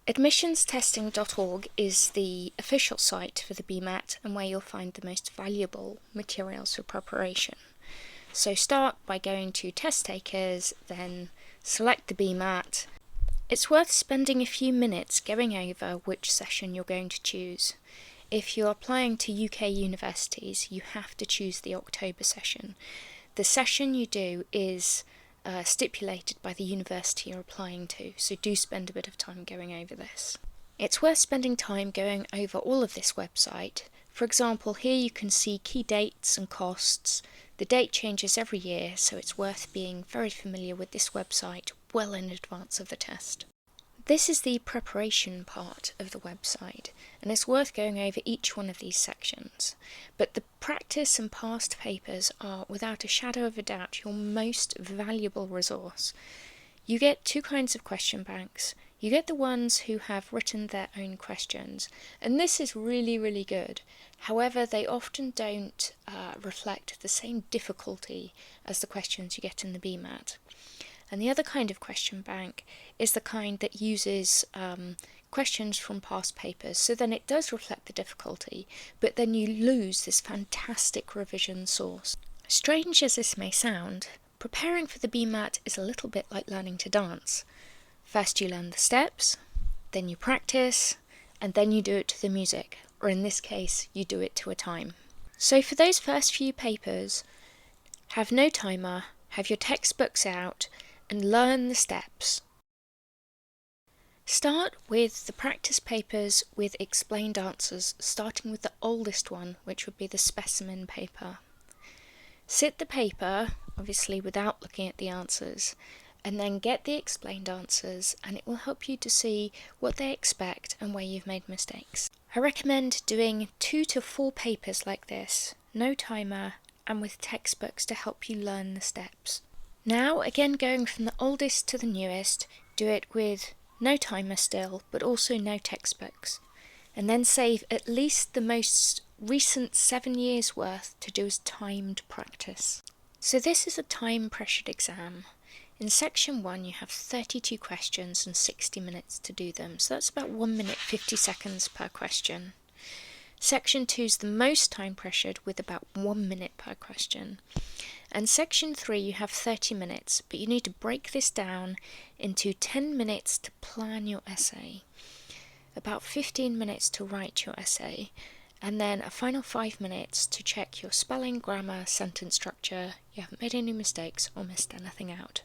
Admissionstesting.org is the official site for the BMAT and where you'll find the most valuable materials for preparation. So start by going to Test Takers, then select the BMAT. It's worth spending a few minutes going over which session you're going to choose. If you're applying to UK universities, you have to choose the October session. The session you do is stipulated by the university you're applying to, so do spend a bit of time going over this. It's worth spending time going over all of this website. For example, here you can see key dates and costs. The date changes every year, so it's worth being very familiar with this website well in advance of the test. This is the preparation part of the website, and it's worth going over each one of these sections. But the practice and past papers are, without a shadow of a doubt, your most valuable resource. You get two kinds of question banks. You get the ones who have written their own questions, and this is really, really good. However, they often don't reflect the same difficulty as the questions you get in the BMAT. And the other kind of question bank is the kind that uses questions from past papers, so then it does reflect the difficulty, but then you lose this fantastic revision source. Strange as this may sound, preparing for the BMAT is a little bit like learning to dance. First you learn the steps, then you practice, and then you do it to the music, or in this case, you do it to a time. So for those first few papers, have no timer, have your textbooks out, and learn the steps. Start with the practice papers with explained answers, starting with the oldest one, which would be the specimen paper. Sit the paper, obviously without looking at the answers, and then get the explained answers, and it will help you to see what they expect and where you've made mistakes. I recommend doing 2 to 4 papers like this, no timer, and with textbooks to help you learn the steps. Now, again going from the oldest to the newest, do it with no timer still, but also no textbooks. And then save at least the most recent 7 years worth to do as timed practice. So this is a time-pressured exam. In section 1 you have 32 questions and 60 minutes to do them, so that's about 1 minute 50 seconds per question. Section 2 is the most time-pressured with about 1 minute per question. And section 3 you have 30 minutes, but you need to break this down into 10 minutes to plan your essay, about 15 minutes to write your essay, and then a final 5 minutes to check your spelling, grammar, sentence structure, you haven't made any mistakes or missed anything out.